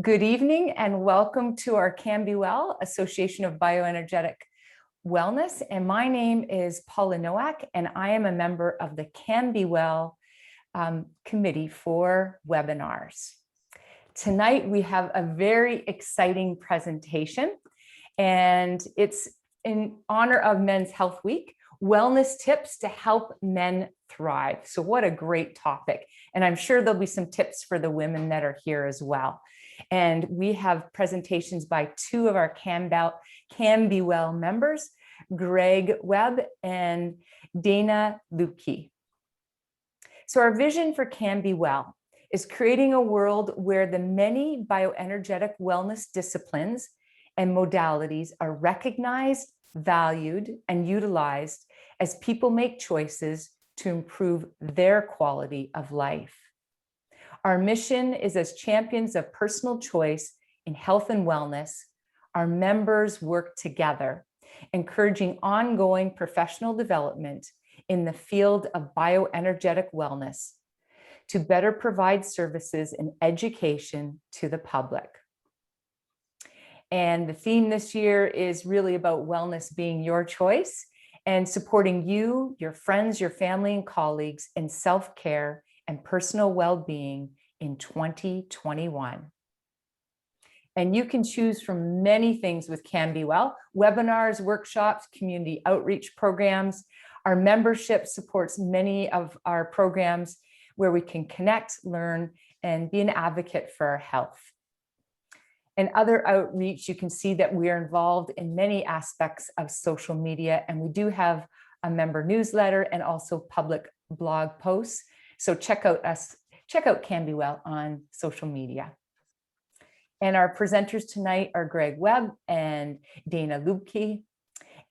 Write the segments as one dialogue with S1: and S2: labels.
S1: Good evening and welcome to our CanBeWell, Association of Bioenergetic Wellness. And my name is Paula Nowak, and I am a member of the CanBeWell committee for webinars. Tonight, we have a very exciting presentation, and it's in honor of Men's Health Week, wellness tips to help men thrive. So what a great topic. And I'm sure there'll be some tips for the women that are here as well. And we have presentations by two of our CanBeWell members, Webb and Dana Lubke. So our vision for CanBeWell is creating a world where the many bioenergetic wellness disciplines and modalities are recognized, valued, and utilized as people make choices to improve their quality of life. Our mission is, as champions of personal choice in health and wellness, our members work together, encouraging ongoing professional development in the field of bioenergetic wellness to better provide services and education to the public. And the theme this year is really about wellness being your choice and supporting you, your friends, your family, and colleagues in self-care and personal well-being in 2021. And you can choose from many things with CanBeWell: webinars, workshops, community outreach programs. Our membership supports many of our programs where we can connect, learn, and be an advocate for our health. And other outreach, you can see that we are involved in many aspects of social media, and we do have a member newsletter and also public blog posts. So check out CanBeWell on social media. And our presenters tonight are Webb and Dana Lubke.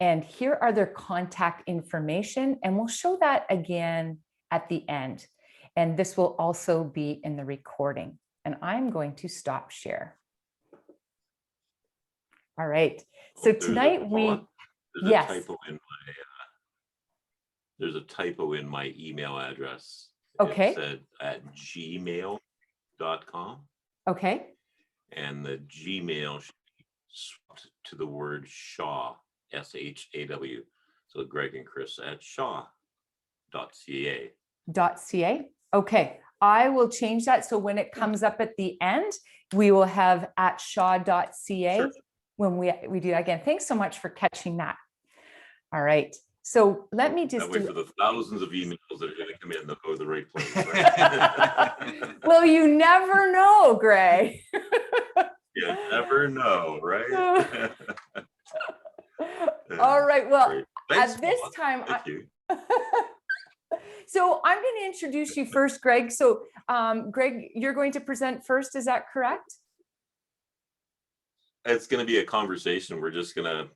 S1: And here are their contact information, and we'll show that again at the end. And this will also be in the recording. And I'm going to stop share. All right. So tonight
S2: there's a typo in my email address.
S1: Okay.
S2: It said at gmail.com.
S1: Okay.
S2: And the Gmail should be swapped to the word Shaw, S-H-A-W. So Greg and Chris at shaw.ca.
S1: .ca. Okay. I will change that. So when it comes up at the end, we will have at shaw.ca. Sure. When we do that again. Thanks so much for catching that. All right. So let me just
S2: for the thousands of emails that are going to come in, they'll go to the right place. Right?
S1: Well, you never know, Greg.
S2: You never know, right?
S1: All right. Well,
S2: thanks,
S1: at this time,
S2: Thank you.
S1: So I'm going to introduce you first, Greg. So Greg, you're going to present first. Is that correct?
S2: It's going to be a conversation. We're just going to,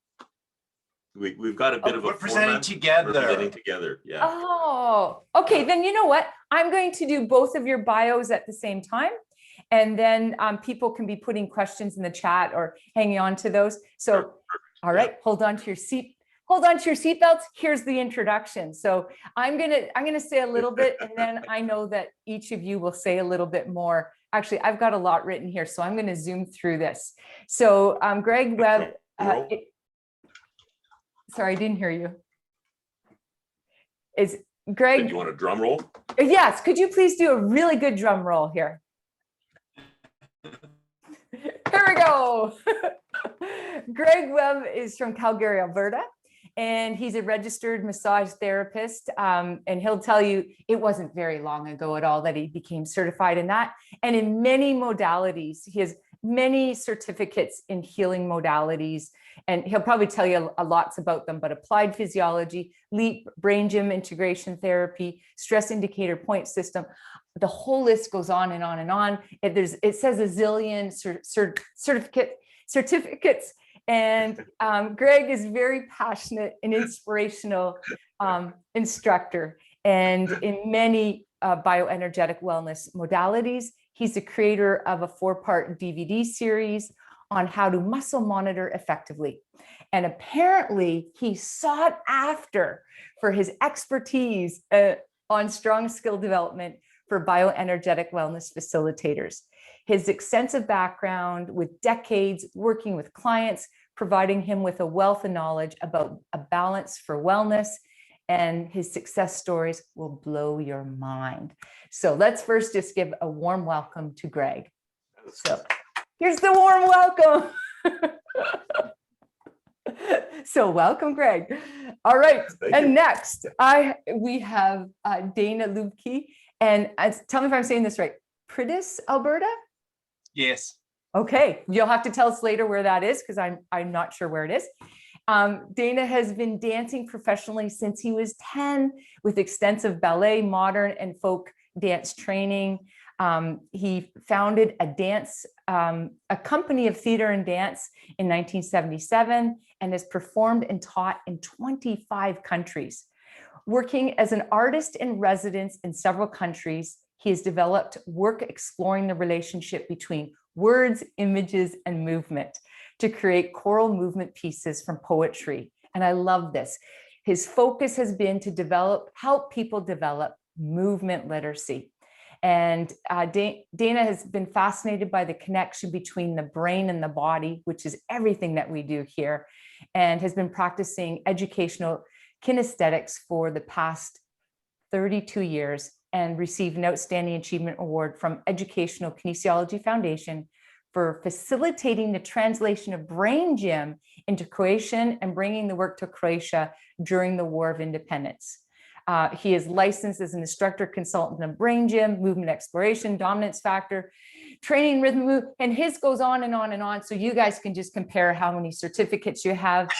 S2: we've got a bit of a
S3: presenting together.
S2: We're presenting together, yeah.
S1: Oh, okay. Then you know what? I'm going to do both of your bios at the same time. And then people can be putting questions in the chat or hanging on to those. So,
S2: Perfect.
S1: All right, hold on to your seat. Hold on to your seatbelts. Here's the introduction. So I'm gonna say a little bit, and then I know that each of you will say a little bit more. Actually, I've got a lot written here, so I'm going to zoom through this. So Webb, sorry, I didn't hear you. Is Greg?
S2: Do you want a drum roll?
S1: Yes, could you please do a really good drum roll here? Here we go. Webb is from Calgary, Alberta, and he's a registered massage therapist. And he'll tell you it wasn't very long ago at all that he became certified in that. And in many modalities, he has many certificates in healing modalities, and he'll probably tell you a lot about them, but applied physiology, LEAP, brain gym integration therapy, stress indicator point system. The whole list goes on and on and on. It says a zillion certificates. And Greg is very passionate and inspirational instructor. And in many bioenergetic wellness modalities, he's the creator of a 4-part DVD series on how to muscle monitor effectively. And apparently he's sought after for his expertise on strong skill development for bioenergetic wellness facilitators. His extensive background with decades working with clients, providing him with a wealth of knowledge about a balance for wellness, and his success stories will blow your mind. So let's first just give a warm welcome to Greg. So here's the warm welcome. So welcome, Greg. All right, and next we have Dana Lubke, and tell me if I'm saying this right. Pritis, Alberta?
S3: Yes.
S1: Okay, you'll have to tell us later where that is because I'm not sure where it is. Dana has been dancing professionally since he was 10 with extensive ballet, modern, and folk dance training. He founded a company of theater and dance in 1977 and has performed and taught in 25 countries. Working as an artist in residence in several countries, he has developed work exploring the relationship between words, images, and movement to create choral movement pieces from poetry. And I love this. His focus has been to help people develop movement literacy. And Dana has been fascinated by the connection between the brain and the body, which is everything that we do here, and has been practicing educational kinesthetics for the past 32 years and received an Outstanding Achievement Award from Educational Kinesiology Foundation for facilitating the translation of brain gym into Croatian and bringing the work to Croatia during the War of Independence. He is licensed as an instructor consultant in brain gym, movement exploration, dominance factor, training rhythm move, and his goes on and on and on. So you guys can just compare how many certificates you have.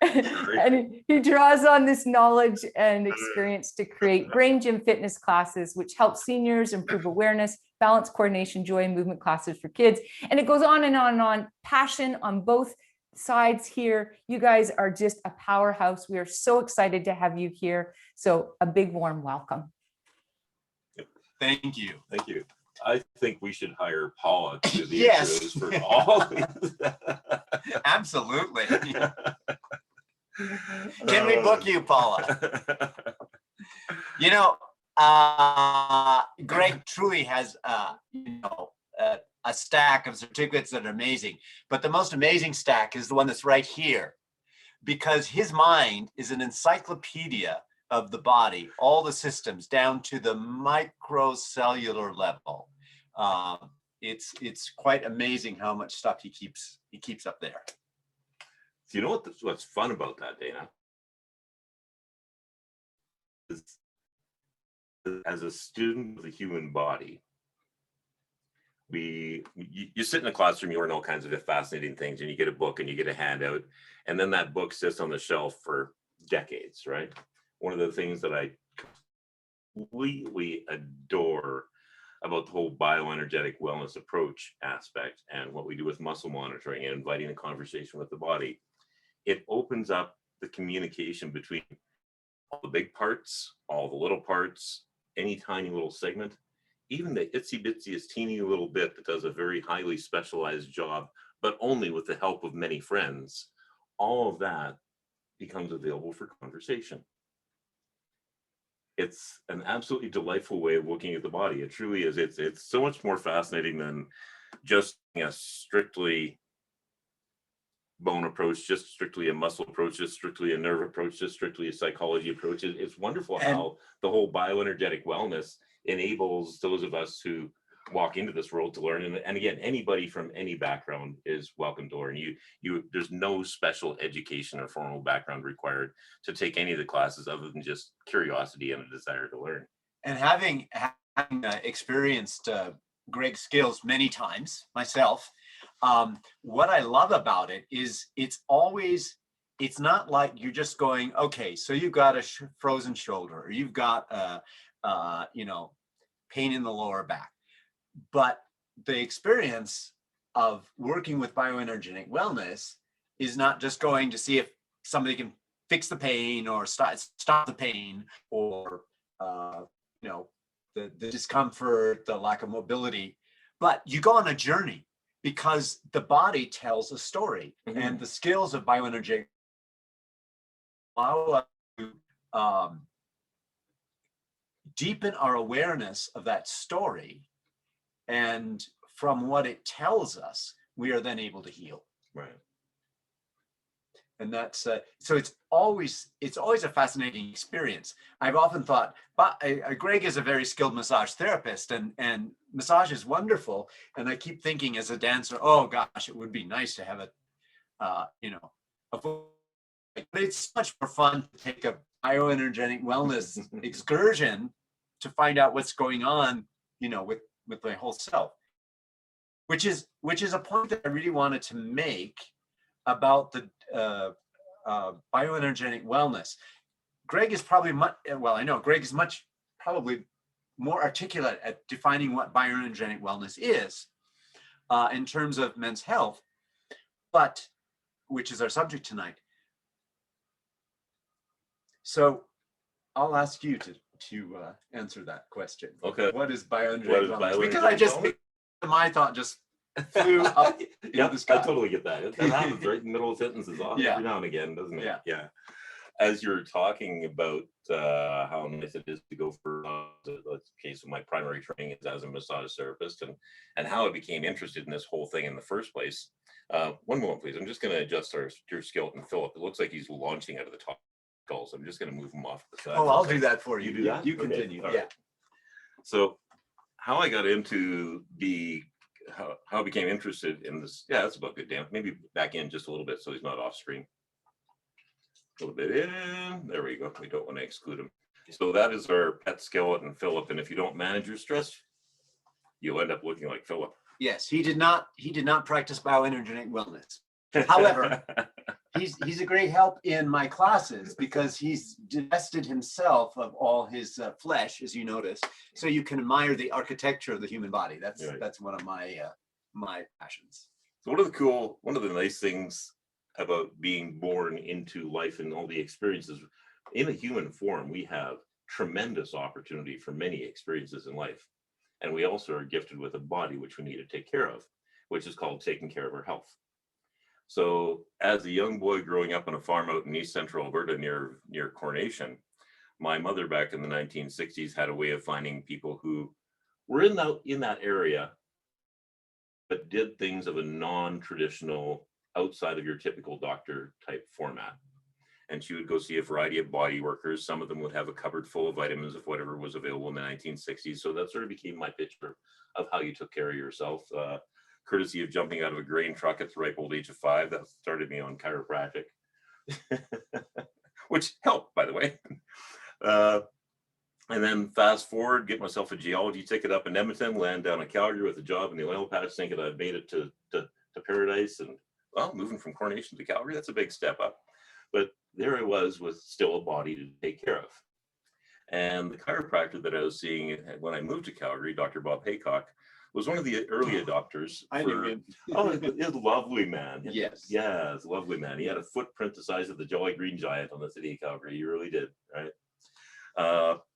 S1: And he draws on this knowledge and experience to create brain gym fitness classes, which help seniors improve awareness, balance, coordination, joy, and movement classes for kids. And it goes on and on and on. Passion on both sides here. You guys are just a powerhouse. We are so excited to have you here. So a big warm welcome.
S3: Thank you.
S2: Thank you. I think we should hire Paula to do the
S3: Yes.
S2: intros for all these.
S3: Absolutely. Can we book you, Paula? You know, Greg truly has, a stack of certificates that are amazing, but the most amazing stack is the one that's right here, because his mind is an encyclopedia of the body, all the systems down to the microcellular level. It's quite amazing how much stuff he keeps up there.
S2: Do you know what's fun about that, Dana? As a student of the human body, you sit in a classroom, you learn all kinds of fascinating things, and you get a book and you get a handout, and then that book sits on the shelf for decades, right? One of the things that I completely adore about the whole bioenergetic wellness approach aspect and what we do with muscle monitoring and inviting a conversation with the body, it opens up the communication between all the big parts, all the little parts, any tiny little segment, even the itsy bitsyest teeny little bit that does a very highly specialized job, but only with the help of many friends. All of that becomes available for conversation. It's an absolutely delightful way of looking at the body. It truly is. It's so much more fascinating than just a strictly bone approach, just strictly a muscle approach, just strictly a nerve approach, just strictly a psychology approach. It's wonderful how the whole bioenergetic wellness enables those of us who walk into this world to learn. And again, anybody from any background is welcome to learn. There's no special education or formal background required to take any of the classes other than just curiosity and a desire to learn.
S3: And having experienced Greg's skills many times myself, what I love about it is it's not like you're just going, okay, so you've got a frozen shoulder, or you've got pain in the lower back. But the experience of working with bioenergetic wellness is not just going to see if somebody can fix the pain or stop the pain, or the discomfort, the lack of mobility, but you go on a journey because the body tells a story. Mm-hmm. And the skills of bioenergetic allow us to deepen our awareness of that story. And from what it tells us, we are then able to heal.
S2: Right.
S3: And that's so it's always a fascinating experience. I've often thought, but Greg is a very skilled massage therapist, and massage is wonderful. And I keep thinking as a dancer, oh gosh, it would be nice to have but it's much more fun to take a bioenergetic wellness excursion to find out what's going on, with my whole self. Which is a point that I really wanted to make about the bioenergetic wellness. Greg is probably I know Greg is probably more articulate at defining what bioenergetic wellness is in terms of men's health, but which is our subject tonight. So I'll ask you to answer that question.
S2: Okay.
S3: What is bioenergetic wellness? Because
S2: wellness?
S3: my thought just flew up
S2: Yeah,
S3: the sky.
S2: I totally get that. That happens right in the middle of sentences every now and again, doesn't it?
S3: Yeah.
S2: As you're talking about how nice it is to go for the case of my primary training is as a massage therapist, and how I became interested in this whole thing in the first place. One moment, please. I'm just going to adjust your skeleton, Philip. It looks like he's launching out of the top. So I'm just going to move him off the side.
S3: Oh, I'll do that for you.
S2: You do that?
S3: You continue.
S2: Okay.
S3: Yeah.
S2: Right. So how I got into how I became interested in this. Yeah, that's about good, Dan. Maybe back in just a little bit so he's not off screen. A little bit in. There we go. We don't want to exclude him. So that is our pet skeleton, Philip. And if you don't manage your stress, you'll end up looking like Philip.
S3: Yes, he did not practice bioenergetic wellness. However, he's a great help in my classes because he's divested himself of all his flesh, as you notice, so you can admire the architecture of the human body. That's one of my my passions.
S2: So one of the nice things about being born into life and all the experiences in a human form, we have tremendous opportunity for many experiences in life, and we also are gifted with a body which we need to take care of, which is called taking care of our health. So as a young boy growing up on a farm out in East Central Alberta near Coronation, my mother back in the 1960s had a way of finding people who were in that area, but did things of a non-traditional, outside of your typical doctor type format. And she would go see a variety of body workers. Some of them would have a cupboard full of vitamins of whatever was available in the 1960s. So that sort of became my picture of how you took care of yourself. Courtesy of jumping out of a grain truck at the ripe old age of 5. That started me on chiropractic, which helped, by the way. And then fast forward, get myself a geology ticket up in Edmonton, land down in Calgary with a job in the oil patch, thinking I'd made it to paradise. And well, moving from Coronation to Calgary, that's a big step up. But there I was with still a body to take care of. And the chiropractor that I was seeing when I moved to Calgary, Dr. Bob Haycock, was one of the early adopters.
S3: I knew him.
S2: Oh, he's a lovely man.
S3: Yes.
S2: Yeah, it's a lovely man. He had a footprint the size of the Jolly Green Giant on the city of Calgary. He really did, right?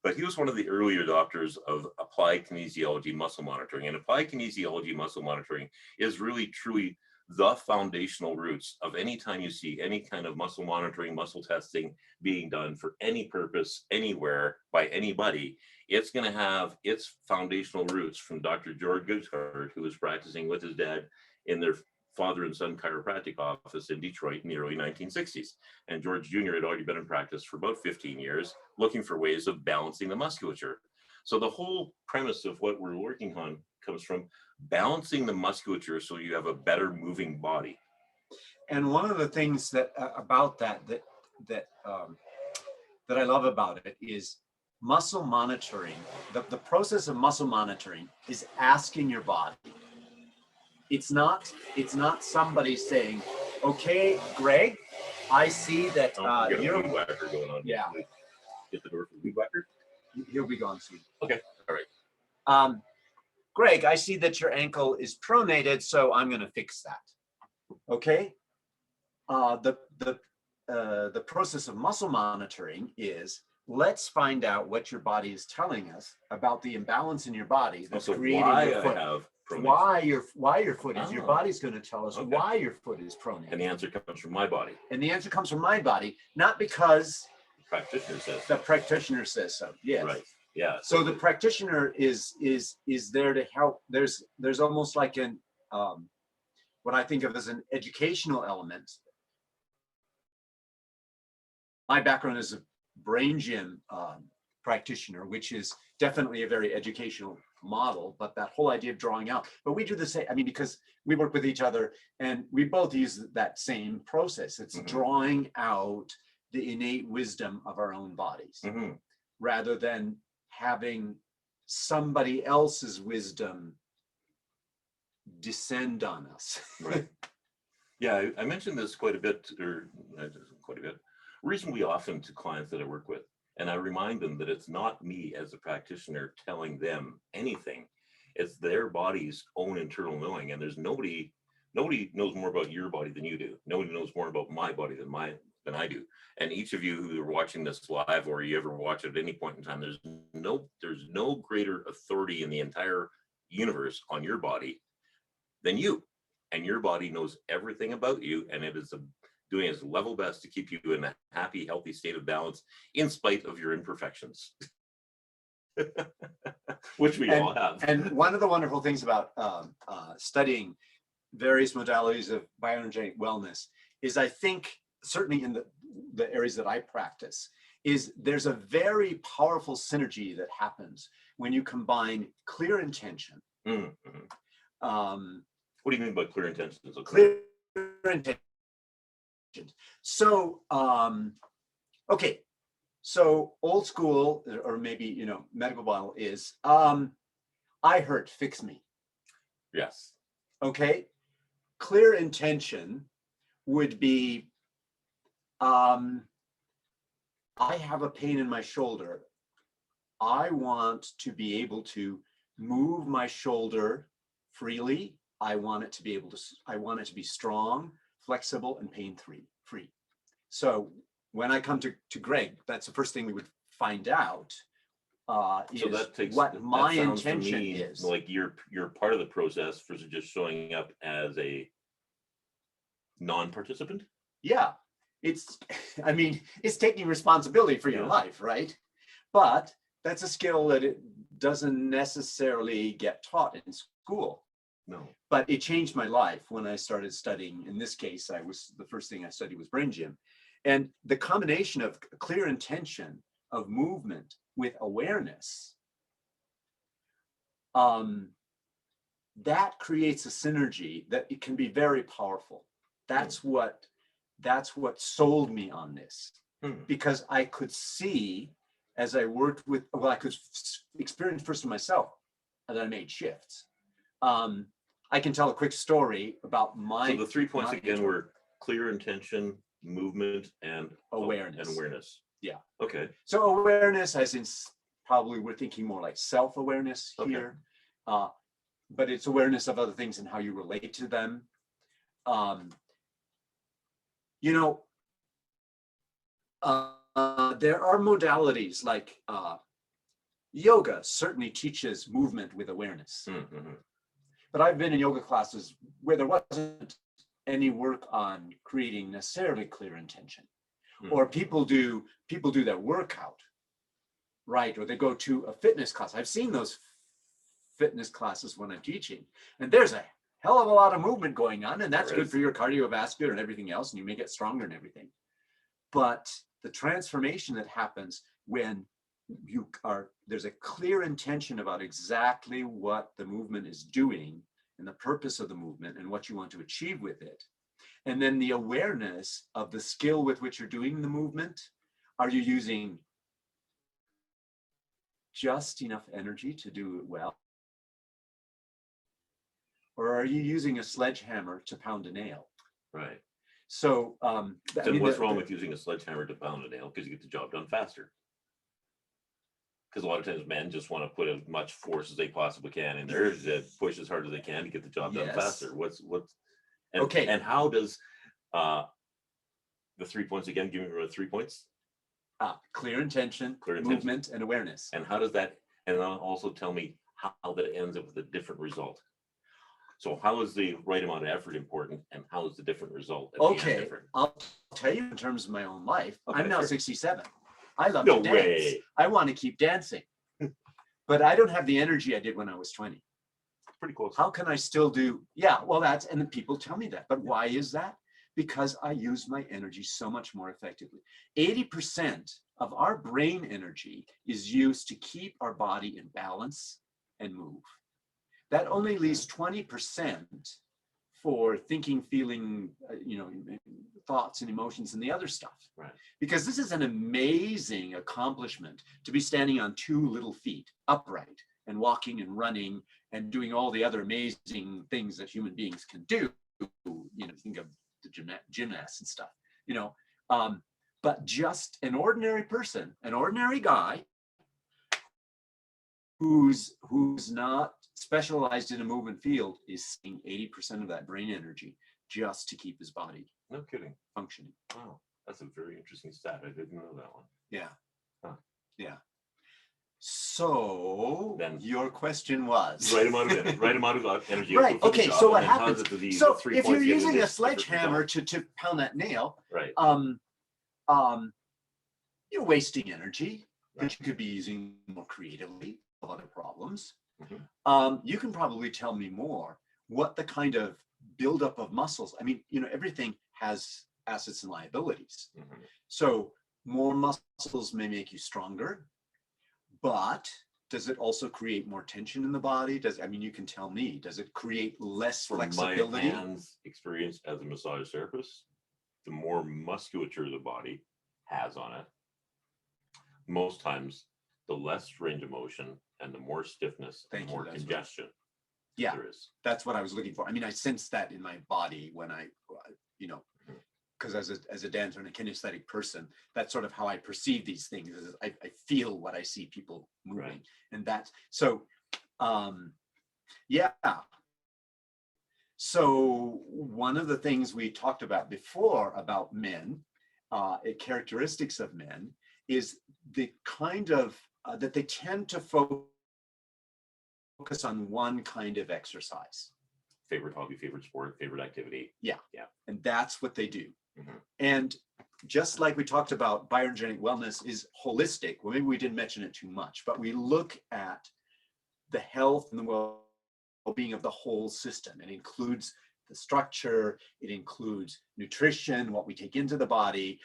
S2: But he was one of the early adopters of applied kinesiology muscle monitoring. And applied kinesiology muscle monitoring is really, truly the foundational roots of any time you see any kind of muscle monitoring, muscle testing being done for any purpose, anywhere, by anybody. It's going to have its foundational roots from Dr. George Goodsard, who was practicing with his dad in their father and son chiropractic office in Detroit in the early 1960s. And George Jr. had already been in practice for about 15 years, looking for ways of balancing the musculature. So the whole premise of what we're working on comes from balancing the musculature so you have a better moving body.
S3: And one of the things that about that I love about it is muscle monitoring. The process of muscle monitoring is asking your body. It's not somebody saying, okay, Greg, I see that
S2: you're a weed whacker going on.
S3: Yeah.
S2: Get the door for the weed whacker.
S3: He'll be gone soon.
S2: Okay. All right.
S3: Greg, I see that your ankle is pronated, so I'm going to fix that. Okay. The process of muscle monitoring is, let's find out what your body is telling us about the imbalance in your body that's creating your foot. Why your foot is. Your body's going to tell us why your foot is pronated.
S2: And the answer comes from my body.
S3: And the answer comes from my body, not because
S2: The practitioner says.
S3: the practitioner says so. Yes.
S2: Right. Yeah.
S3: So the practitioner is there to help. There's almost like an what I think of as an educational element. My background is a brain gym practitioner, which is definitely a very educational model, but that whole idea of drawing out. But we do the same, I mean, because we work with each other and we both use that same process. It's drawing out the innate wisdom of our own bodies, rather than having somebody else's wisdom descend on us.
S2: Right. Yeah, I mentioned this quite a bit, or quite a bit, reasonably often to clients that I work with. And I remind them that it's not me as a practitioner telling them anything. It's their body's own internal knowing. And there's nobody knows more about your body than you do. Nobody knows more about my body than I do. And each of you who are watching this live, or you ever watch it at any point in time, there's no greater authority in the entire universe on your body than you. And your body knows everything about you, and it is doing its level best to keep you in a happy, healthy state of balance in spite of your imperfections, which we all have.
S3: And one of the wonderful things about studying various modalities of bioenergetic wellness is, I think, certainly in the areas that I practice, is there's a very powerful synergy that happens when you combine clear intention.
S2: What do you mean by clear intentions?
S3: Clear intention. So, okay. So old school, or maybe, medical model is, I hurt, fix me.
S2: Yes.
S3: Okay. Clear intention would be, I have a pain in my shoulder. I want to be able to move my shoulder freely. I want it to be strong, flexible, and pain-free. So when I come to Greg, that's the first thing we would find out. So that takes what my intention is.
S2: Like you're part of the process versus just showing up as a non-participant.
S3: Yeah, it's taking responsibility for your life, right? But that's a skill that it doesn't necessarily get taught in school.
S2: No.
S3: But it changed my life when I started studying. In this case, the first thing I studied was brain gym. And the combination of clear intention of movement with awareness, that creates a synergy that it can be very powerful. That's what sold me on this, because I could see as I worked with, I could experience first for myself, and then I made shifts. I can tell a quick story about my.
S2: So the 3 points again were clear intention, movement, and awareness.
S3: Yeah.
S2: Okay.
S3: So awareness, as in probably we're thinking more like self-awareness here, but it's awareness of other things and how you relate to them. There are modalities like yoga certainly teaches movement with awareness. But I've been in yoga classes where there wasn't any work on creating necessarily clear intention, or people do their workout, right? Or they go to a fitness class. I've seen those fitness classes when I'm teaching, and there's a hell of a lot of movement going on, and that's good for your cardiovascular and everything else, and you may get stronger and everything. But the transformation that happens when there's a clear intention about exactly what the movement is doing and the purpose of the movement and what you want to achieve with it. And then the awareness of the skill with which you're doing the movement. Are you using just enough energy to do it well? Or are you using a sledgehammer to pound a nail?
S2: Right.
S3: So,
S2: what's wrong with using a sledgehammer to pound a nail? Because you get the job done faster. Because a lot of times men just want to put as much force as they possibly can in there, to push as hard as they can to get the job done faster. And how does the 3 points again? Give me the 3 points.
S3: Clear intention, movement, and awareness.
S2: And how does that? And also tell me how that ends up with a different result. So how is the right amount of effort important, and how is the different result at the end different?
S3: I'll tell you in terms of my own life. I'm now 67. I love
S2: No
S3: to dance.
S2: way.
S3: I want to keep dancing. but I don't have the energy I did when I was 20.
S2: Pretty close.
S3: How can I still do? Yeah, well, and then people tell me that. But why is that? Because I use my energy so much more effectively. 80% of our brain energy is used to keep our body in balance and move. That only leaves 20% for thinking, feeling, thoughts and emotions and the other stuff.
S2: Right.
S3: Because this is an amazing accomplishment to be standing on 2 little feet upright and walking and running and doing all the other amazing things that human beings can do. Think of the gymnasts and stuff, but just an ordinary person, an ordinary guy who's not specialized in a movement field is seeing 80% of that brain energy just to keep his body
S2: No kidding.
S3: functioning.
S2: Wow, that's a very interesting stat. I didn't know that one.
S3: Yeah.
S2: Huh.
S3: Yeah. So
S2: Then
S3: your question was
S2: right amount of energy.
S3: right.
S2: For the
S3: Okay.
S2: job,
S3: So what
S2: and then how
S3: happens?
S2: does the
S3: So
S2: 3
S3: if you're
S2: points get
S3: using
S2: into
S3: a
S2: this different
S3: sledgehammer
S2: result?
S3: to pound that nail,
S2: Right.
S3: You're wasting energy that you could be using more creatively of other problems.
S2: Mhm.
S3: You can probably tell me more what the kind of buildup of muscles. I mean, everything has assets and liabilities.
S2: Mhm.
S3: So more muscles may make you stronger, but does it also create more tension in the body? You can tell me, does it create less
S2: From
S3: flexibility?
S2: my hands experience as a massage therapist, the more musculature the body has on it, most times the less range of motion and the more stiffness and
S3: Thank you,
S2: more
S3: that's right.
S2: congestion
S3: Yeah,
S2: there is.
S3: that's what I was looking for. I sense that in my body when I, because as a dancer and a kinesthetic person, that's sort of how I perceive these things. Is I feel what I see people moving,
S2: Right.
S3: and that's so. Yeah. So one of the things we talked about before about men, characteristics of men, is the kind of that they tend to focus on one kind of exercise.
S2: Favorite hobby, favorite sport, favorite activity.
S3: Yeah.
S2: Yeah.
S3: And that's what they do.
S2: Mhm.
S3: And just like we talked about, bioenergetic wellness is holistic. Well, maybe we didn't mention it too much, but we look at the health and the well-being of the whole system. It includes the structure, it includes nutrition, what we take into the body,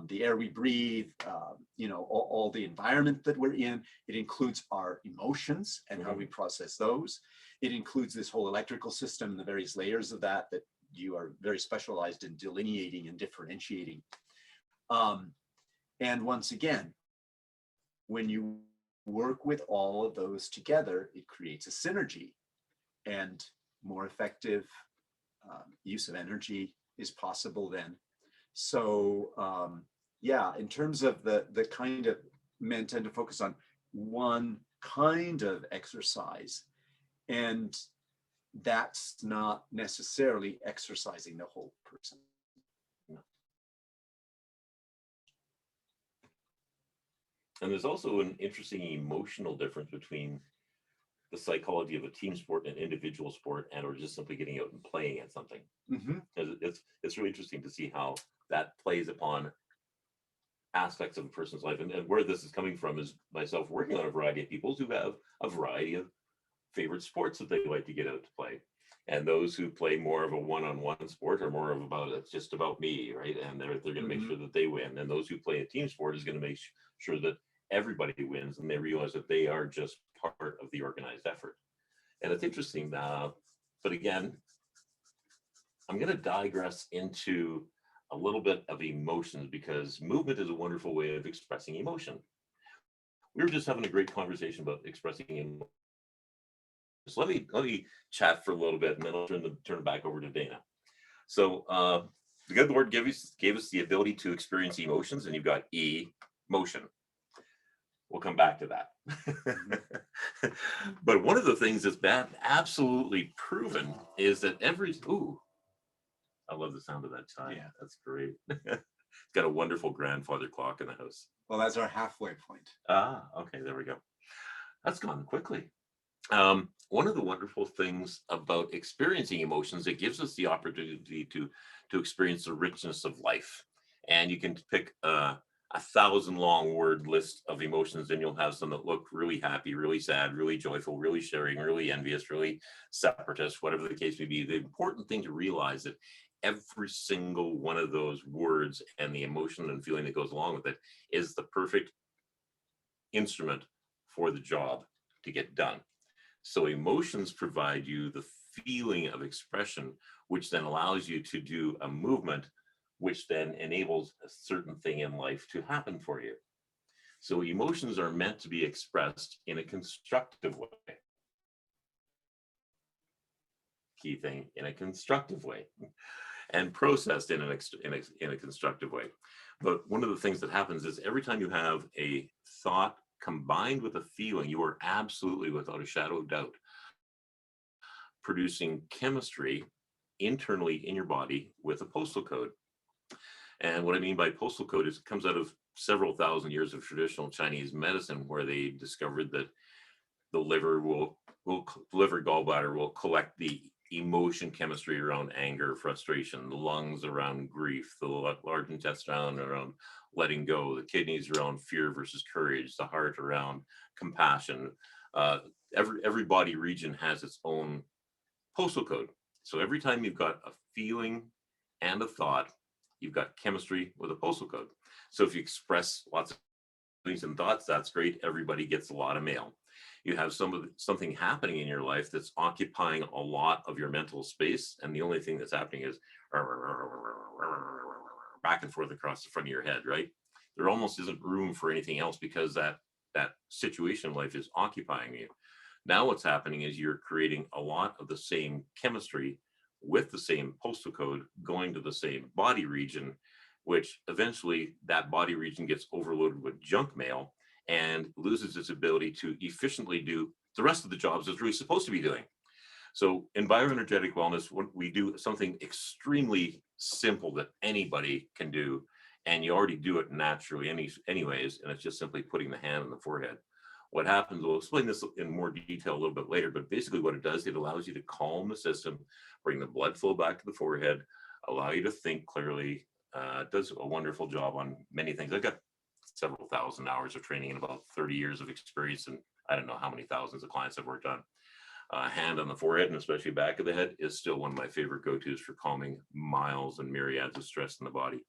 S3: the air we breathe, all the environment that we're in. It includes our emotions and how we process those. It includes this whole electrical system and the various layers of that you are very specialized in delineating and differentiating. And once again, when you work with all of those together, it creates a synergy, and more effective use of energy is possible then. So in terms of the kind of men tend to focus on one kind of exercise, and that's not necessarily exercising the whole person.
S2: No. And there's also an interesting emotional difference between the psychology of a team sport and individual sport, and or just simply getting out and playing at something.
S3: Mm-hmm.
S2: It's really interesting to see how that plays upon aspects of a person's life. And where this is coming from is myself working on a variety of people who have a variety of favorite sports that they like to get out to play. And those who play more of a one-on-one sport are more of it's just about me, right? And they're going to make sure that they win. And those who play a team sport is going to make sure that everybody wins, and they realize that they are just part of the organized effort. And it's interesting, but again, I'm going to digress into a little bit of emotions, because movement is a wonderful way of expressing emotion. We were just having a great conversation about expressing emotion. So let me chat for a little bit, and then I'll turn it back over to Dana. So the good Lord gave us the ability to experience emotions, and you've got emotion. We'll come back to that. But one of the things that's been absolutely proven is that I love the sound of that chime.
S3: Yeah.
S2: That's great. It's got a wonderful grandfather clock in the house.
S3: Well, that's our halfway point.
S2: Okay, there we go. That's gone quickly. One of the wonderful things about experiencing emotions, it gives us the opportunity to experience the richness of life. And you can pick a 1,000 long word list of emotions, and you'll have some that look really happy, really sad, really joyful, really sharing, really envious, really separatist, whatever the case may be. The important thing to realize that every single one of those words and the emotion and feeling that goes along with it is the perfect instrument for the job to get done. So emotions provide you the feeling of expression, which then allows you to do a movement, which then enables a certain thing in life to happen for you. So emotions are meant to be expressed in a constructive way. Key thing, in a constructive way, and processed in a constructive way. But one of the things that happens is every time you have a thought combined with a feeling, you are absolutely, without a shadow of doubt, producing chemistry internally in your body with a postal code. And what I mean by postal code is it comes out of several thousand years of traditional Chinese medicine, where they discovered that the liver gallbladder will collect the emotion chemistry around anger, frustration, the lungs around grief, the large intestine around letting go, the kidneys around fear versus courage, the heart around compassion. Every body region has its own postal code. So every time you've got a feeling and a thought, you've got chemistry with a postal code. So if you express lots of feelings and thoughts, that's great. Everybody gets a lot of mail. You have something happening in your life that's occupying a lot of your mental space, and the only thing that's happening is back and forth across the front of your head, right? There almost isn't room for anything else because that situation in life is occupying you. Now what's happening is you're creating a lot of the same chemistry with the same postal code going to the same body region, which eventually that body region gets overloaded with junk mail and loses its ability to efficiently do the rest of the jobs it's really supposed to be doing. So in bioenergetic wellness, we do something extremely simple that anybody can do, and you already do it naturally anyways, and it's just simply putting the hand on the forehead. What happens, we'll explain this in more detail a little bit later, but basically what it does, it allows you to calm the system, bring the blood flow back to the forehead, allow you to think clearly. It does a wonderful job on many things. I've got several thousand hours of training and about 30 years of experience, and I don't know how many thousands of clients I've worked on. Hand on the forehead, and especially back of the head, is still one of my favorite go-tos for calming miles and myriads of stress in the body.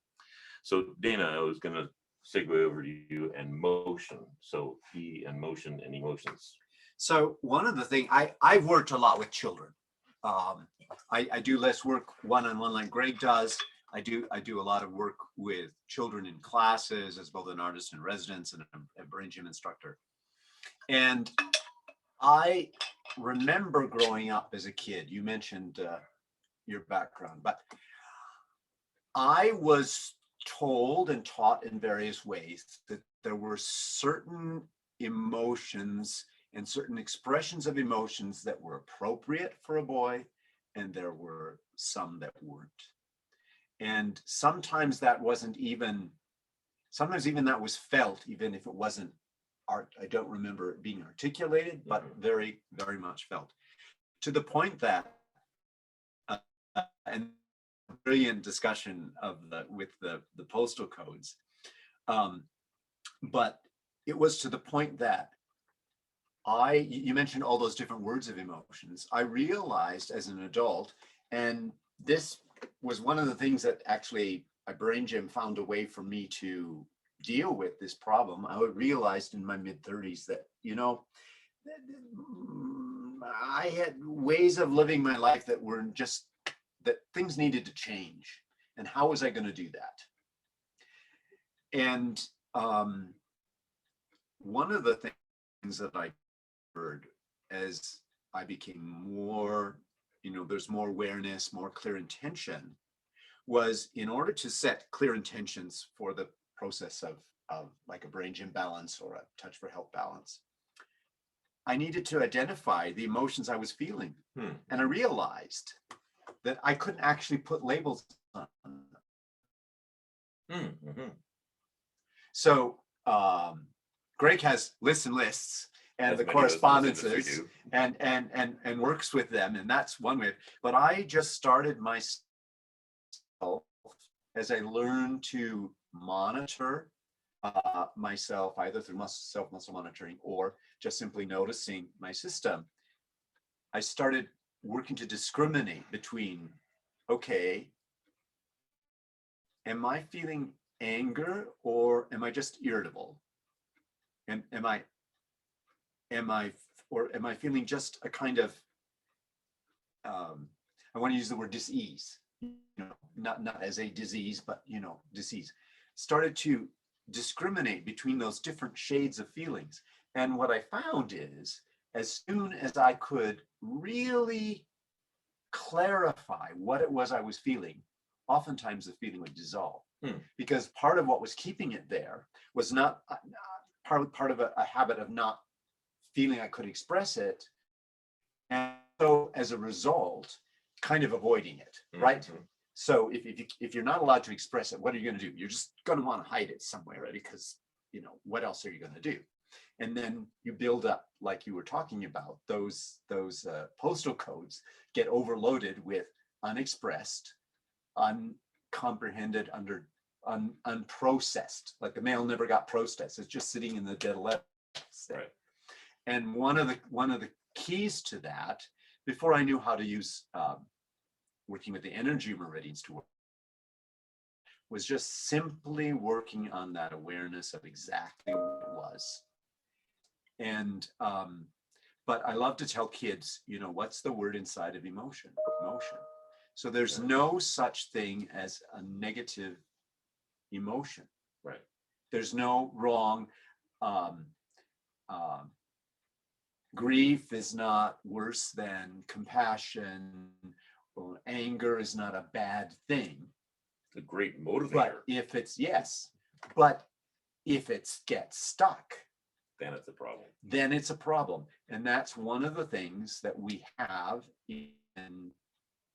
S2: So Dana, I was going to segue over to you and motion. So E and motion and emotions.
S3: So one of the things, I've worked a lot with children. I do less work one-on-one like Greg does. I do a lot of work with children in classes as both an artist in residence and a brain gym instructor. And I remember growing up as a kid, you mentioned your background, but I was told and taught in various ways that there were certain emotions and certain expressions of emotions that were appropriate for a boy, and there were some that weren't. And sometimes that wasn't even, sometimes even that was felt, even if it wasn't art. I don't remember it being articulated, but very, very much felt. To the point that, and brilliant discussion of with the postal codes, but it was to the point that you mentioned all those different words of emotions. I realized as an adult, and this was one of the things that actually a brain gym found a way for me to deal with this problem. I realized in my mid-30s that, you know, I had ways of living my life that were just, that things needed to change. And how was I going to do that? And one of the things that I heard as I became more, you know, there's more awareness, more clear intention, was in order to set clear intentions for the process of like a brain gym balance or a touch for health balance, I needed to identify the emotions I was feeling. And I realized that I couldn't actually put labels on them. So Greg has lists and lists and
S2: As
S3: the
S2: many of us in this
S3: correspondences
S2: industry
S3: and works with them, and that's one way. But I just started myself as I learned to monitor myself either through self-muscle monitoring or just simply noticing my system, I started working to discriminate between, okay, am I feeling anger or am I just irritable? And am I feeling just a kind of, I want to use the word dis-ease, not as a disease, but dis-ease. Started to discriminate between those different shades of feelings. And what I found is, as soon as I could really clarify what it was I was feeling, oftentimes the feeling would dissolve. Because part of what was keeping it there was not part of a habit of not feeling I could express it. And so as a result, kind of avoiding it, right? So if you're not allowed to express it, what are you going to do? You're just going to want to hide it somewhere, because what else are you going to do? And then you build up, like you were talking about, those postal codes get overloaded with unexpressed, uncomprehended, unprocessed. Like the mail never got processed; it's just sitting in the dead letter.
S2: Right.
S3: And one of the keys to that, before I knew how to use working with the energy meridians to work, was just simply working on that awareness of exactly what it was. And but I love to tell kids, what's the word inside of emotion? Emotion. So there's no such thing as a negative emotion.
S2: Right.
S3: There's no wrong. Grief is not worse than compassion, or anger is not a bad thing.
S2: It's a great motivator.
S3: But if it's but if it gets stuck,
S2: then it's a problem.
S3: Then it's a problem. And that's one of the things that we have in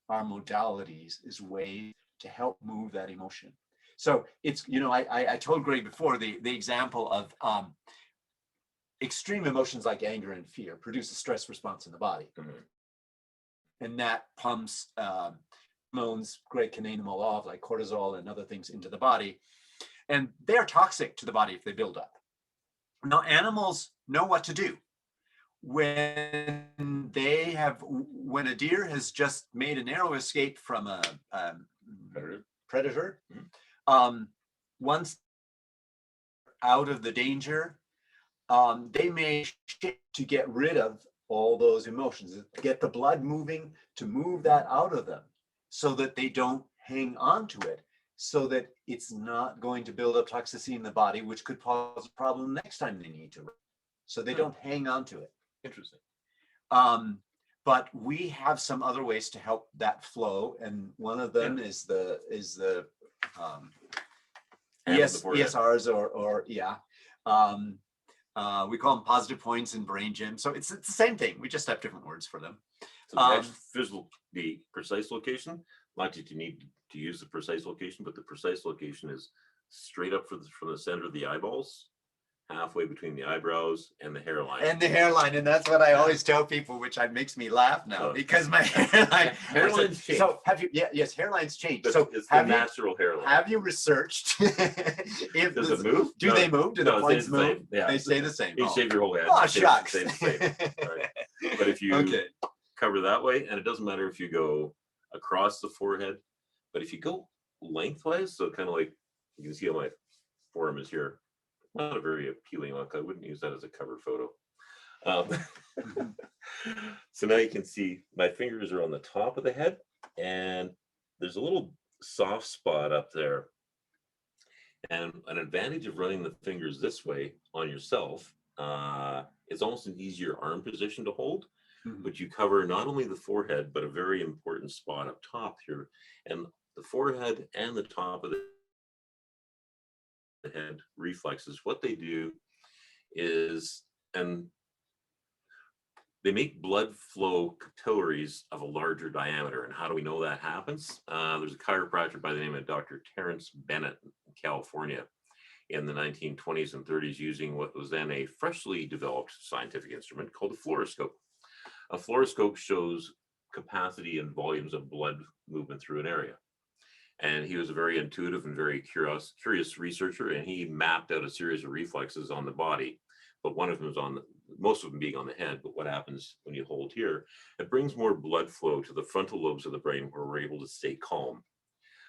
S3: our modalities, is ways to help move that emotion. So it's, I told Greg before the example of extreme emotions like anger and fear produce a stress response in the body. And that pumps hormones, Greg can name them all off, like cortisol and other things, into the body. And they're toxic to the body if they build up. Now, animals know what to do. When a deer has just made a narrow escape from a predator, once out of the danger, they may shift to get rid of all those emotions, get the blood moving, to move that out of them so that they don't hang on to it, so that it's not going to build up toxicity in the body, which could cause a problem next time they need to. So they don't hang on to it.
S2: Interesting.
S3: But we have some other ways to help that flow, and one of them is the ESRs or we call them positive points in brain gym. So it's the same thing. We just have different words for them.
S2: So the precise location, not that you need to use the precise location, but the precise location is straight up from the center of the eyeballs, halfway between the eyebrows and the hairline.
S3: And that's what I always tell people, which makes me laugh now, because my
S2: hairline's changed.
S3: So have you? Yes, hairline's changed.
S2: But
S3: so
S2: it's the natural hairline.
S3: Have you researched if
S2: does it move?
S3: Do they move? Do the points move?
S2: Yeah,
S3: they stay the same.
S2: You shave your whole head.
S3: Oh, shucks.
S2: Stay the same. Right. But if you cover that way, and it doesn't matter if you go across the forehead, but if you go lengthwise, so kind of like you can see how my forearm is here. Not a very appealing look. I wouldn't use that as a cover photo. So now you can see my fingers are on the top of the head, and there's a little soft spot up there. And an advantage of running the fingers this way on yourself, it's almost an easier arm position to hold, but you cover not only the forehead, but a very important spot up top here. And the forehead and the top of the head reflexes, what they do is, and they make blood flow capillaries of a larger diameter. And how do we know that happens? There's a chiropractor by the name of Dr. Terrence Bennett in California in the 1920s and 30s, using what was then a freshly developed scientific instrument called a fluoroscope. A fluoroscope shows capacity and volumes of blood movement through an area. And he was a very intuitive and very curious researcher, and he mapped out a series of reflexes on the body. But one of them is most of them being on the head. But what happens when you hold here, it brings more blood flow to the frontal lobes of the brain where we're able to stay calm.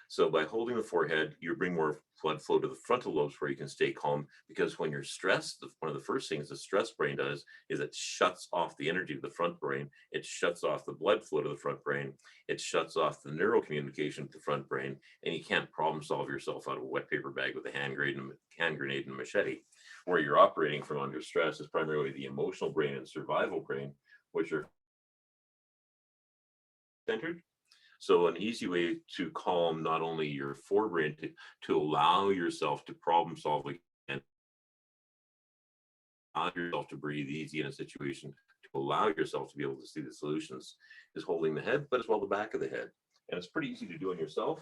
S2: So by holding the forehead, you bring more blood flow to the frontal lobes where you can stay calm, because when you're stressed, one of the first things the stress brain does is it shuts off the energy of the front brain. It shuts off the blood flow to the front brain. It shuts off the neural communication to the front brain, and you can't problem solve yourself out of a wet paper bag with a hand grenade and a machete. Where you're operating from under stress is primarily the emotional brain and survival brain, which are centered. So an easy way to calm not only your forebrain to allow yourself to problem solve again, allow yourself to breathe easy in a situation, to allow yourself to be able to see the solutions, is holding the head, but as well the back of the head. And it's pretty easy to do on yourself,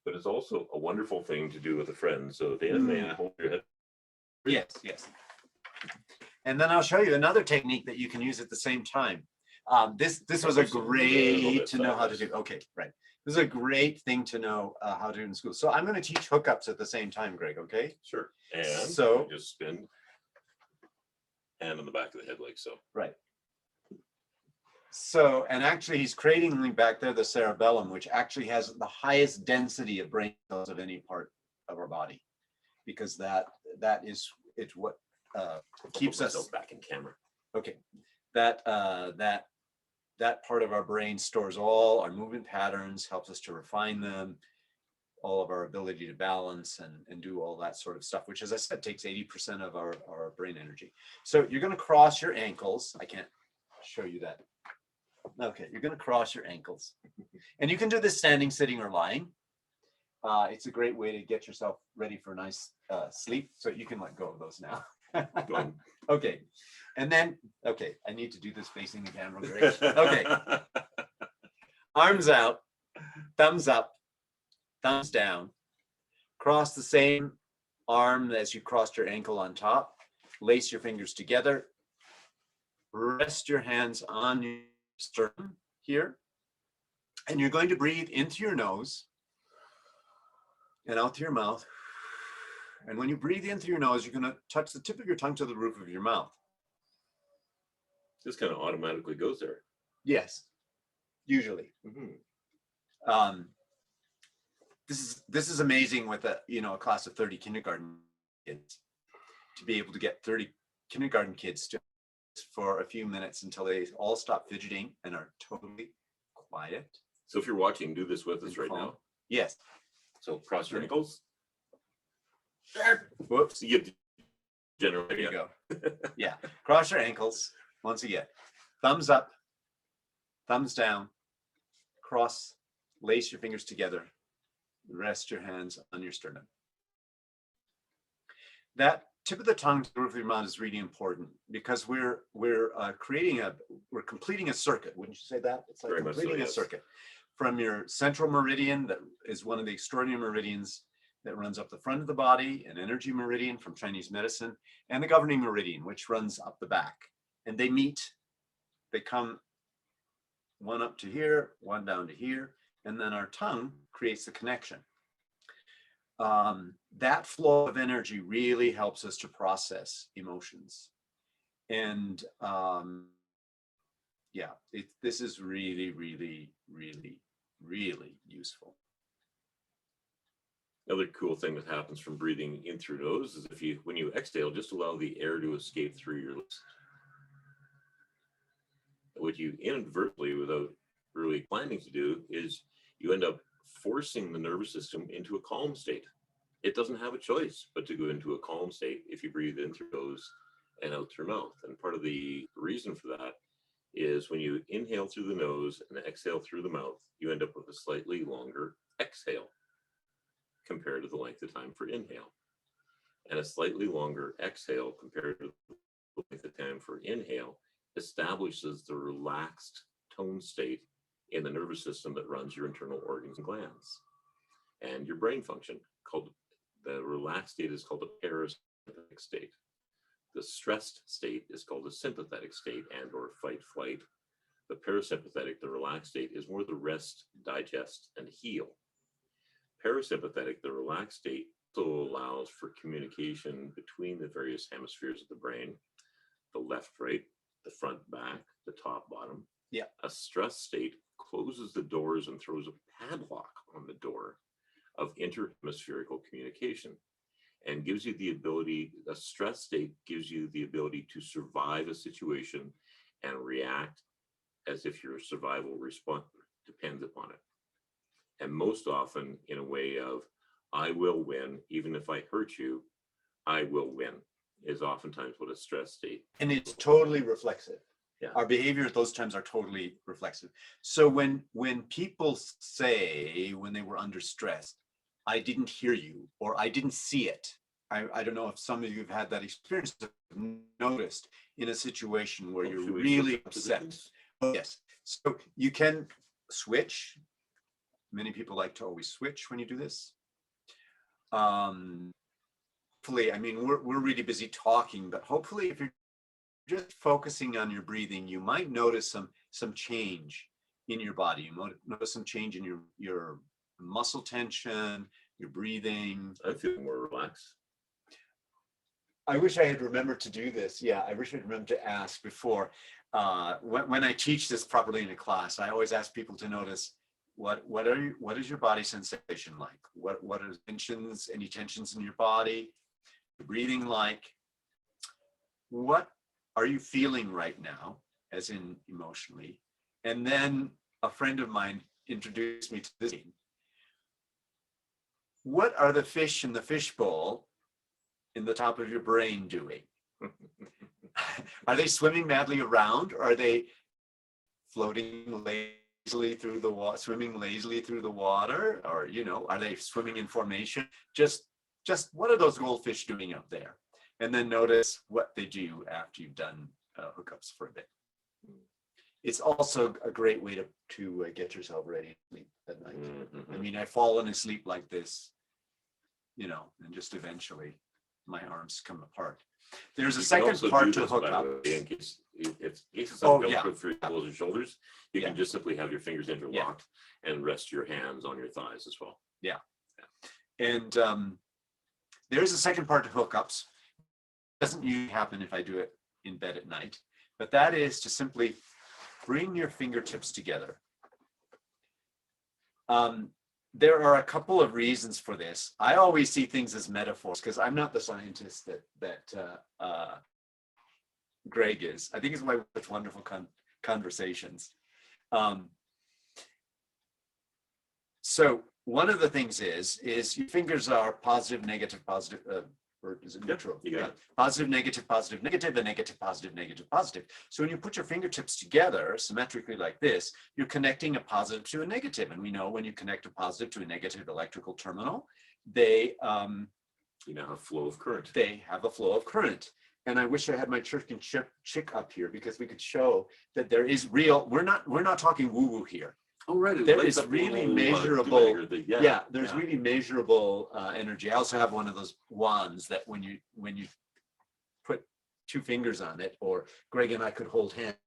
S2: but it's also a wonderful thing to do with a friend. So Dan, may I hold your head?
S3: Yes, yes. And then I'll show you another technique that you can use at the same time. This was a great to know how to do. Okay, right. This is a great thing to know how to do in school. So I'm going to teach hookups at the same time, Greg. Okay.
S2: Sure. And
S3: so
S2: just spin and on the back of the head like so.
S3: Right. So, and actually he's creating back there the cerebellum, which actually has the highest density of brain cells of any part of our body, because it's what keeps us
S2: back in camera.
S3: Okay. That part of our brain stores all our movement patterns, helps us to refine them, all of our ability to balance and do all that sort of stuff, which, as I said, takes 80% of our brain energy. So you're going to cross your ankles. I can't show you that. Okay, you're going to cross your ankles. And you can do this standing, sitting, or lying. It's a great way to get yourself ready for a nice sleep. So you can let go of those now.
S2: Go on.
S3: Okay. And then, okay, I need to do this facing the camera. Great. Okay. Arms out, thumbs up, thumbs down. Cross the same arm as you crossed your ankle on top. Lace your fingers together. Rest your hands on your sternum here. And you're going to breathe into your nose and out through your mouth. And when you breathe in through your nose, you're going to touch the tip of your tongue to the roof of your mouth.
S2: This kind of automatically goes there.
S3: Yes, usually.
S2: Mm-hmm.
S3: This is amazing with a class of 30 kindergarten kids, to be able to get 30 kindergarten kids to for a few minutes until they all stop fidgeting and are totally quiet.
S2: So if you're watching, do this with us right now.
S3: Yes.
S2: So cross your ankles.
S3: Whoops.
S2: You get general
S3: There
S2: idea.
S3: you go. Yeah. Cross your ankles once again. Thumbs up, thumbs down, cross, lace your fingers together, rest your hands on your sternum. That tip of the tongue to the roof of your mouth is really important, because we're completing a circuit. Wouldn't you say that? It's like
S2: Very much so,
S3: completing a
S2: yes.
S3: circuit from your central meridian, that is one of the extraordinary meridians that runs up the front of the body, an energy meridian from Chinese medicine, and the governing meridian, which runs up the back. And they meet, they come one up to here, one down to here, and then our tongue creates the connection. That flow of energy really helps us to process emotions. And yeah, this is really, really, really, really useful.
S2: Another cool thing that happens from breathing in through nose is when you exhale, just allow the air to escape through your lips. What you inadvertently, without really planning to do, is you end up forcing the nervous system into a calm state. It doesn't have a choice but to go into a calm state if you breathe in through nose and out through mouth. And part of the reason for that is when you inhale through the nose and exhale through the mouth, you end up with a slightly longer exhale compared to the length of time for inhale. And a slightly longer exhale compared to the length of time for inhale establishes the relaxed tone state in the nervous system that runs your internal organs and glands and your brain function. The relaxed state is called a parasympathetic state. The stressed state is called a sympathetic state and or fight flight. The parasympathetic, the relaxed state, is more the rest, digest, and heal. parasympathetic, the relaxed state, also allows for communication between the various hemispheres of the brain, the left, right, the front, back, the top, bottom.
S3: Yeah.
S2: A stress state closes the doors and throws a padlock on the door of interhemispherical communication and gives you the ability, a stress state gives you the ability to survive a situation and react as if your survival response depends upon it. And most often in a way of, I will win, even if I hurt you, I will win, is oftentimes what a stress state.
S3: And it's totally reflexive.
S2: Yeah.
S3: Our behavior at those times are totally reflexive. So when people say when they were under stress, I didn't hear you, or I didn't see it. I don't know if some of you have had that experience, noticed in a situation where you're really upset. Oh, yes. So you can switch. Many people like to always switch when you do this. Hopefully, I mean, we're really busy talking, but hopefully if you're just focusing on your breathing, you might notice some change in your body. You might notice some change in your muscle tension, your breathing.
S2: I feel more relaxed.
S3: I wish I had remembered to do this. Yeah, I wish I'd remembered to ask before. When I teach this properly in a class, I always ask people to notice what is your body sensation like? What are tensions, any tensions in your body? Your breathing like? What are you feeling right now, as in emotionally? And then a friend of mine introduced me to this. What are the fish in the fishbowl in the top of your brain doing? Are they swimming madly around, or are they floating lazily through the water, swimming lazily through the water? Or, you know, are they swimming in formation? Just what are those goldfish doing up there? And then notice what they do after you've done hookups for a bit. It's also a great way to get yourself ready to sleep at night.
S2: Mm-hmm.
S3: I mean, I've fallen asleep like this, you know, and just eventually my arms come apart. There's a second part to hook up.
S2: In case it's
S3: Oh,
S2: don't
S3: yeah.
S2: go through your elbows and shoulders, you
S3: Yeah.
S2: can just simply have your fingers interlocked and rest your hands on your thighs as well.
S3: Yeah. And there's a second part to hookups. Doesn't usually happen if I do it in bed at night, but that is to simply bring your fingertips together. There are a couple of reasons for this. I always see things as metaphors because I'm not the scientist that Greg is. I think it's why we have such wonderful conversations. So one of the things is your fingers are positive, negative, positive, or is it neutral?
S2: You got it.
S3: Positive, negative, positive, negative, and negative, positive, negative, positive. So when you put your fingertips together symmetrically like this, you're connecting a positive to a negative. And we know when you connect a positive to a negative electrical terminal, they
S2: You now have flow of current.
S3: they have a flow of current. And I wish I had my church and chick up here because we could show that there is real. We're not talking woo-woo here.
S2: Oh, right.
S3: There is really measurable. There's really measurable energy. I also have one of those wands that when you put two fingers on it, or Greg and I could hold hands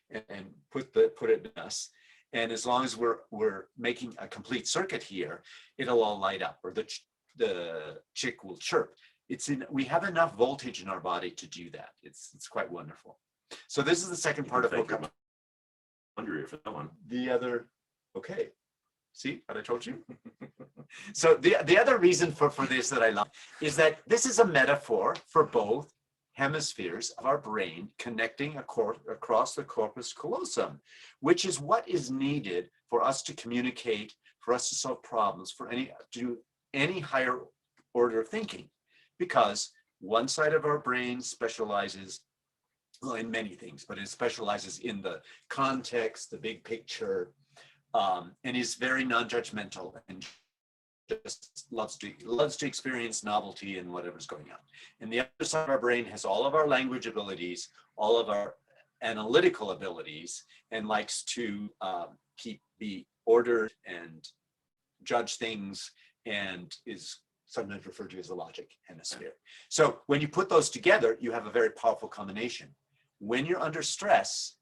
S3: and put it in us. And as long as we're making a complete circuit here, it'll all light up, or the chick will chirp. We have enough voltage in our body to do that. It's quite wonderful. So this is the second part of hookup.
S2: Under for that one.
S3: The other, okay. See what I told you? So the other reason for this that I love is that this is a metaphor for both hemispheres of our brain connecting across the corpus callosum, which is what is needed for us to communicate, for us to solve problems, to do any higher order of thinking, because one side of our brain specializes in many things, but it specializes in the context, the big picture, and is very non-judgmental and just loves to experience novelty and whatever's going on. And the other side of our brain has all of our language abilities, all of our analytical abilities, and likes to be ordered and judge things, and is sometimes referred to as the logic hemisphere. So when you put those together, you have a very powerful combination. When you're under stress,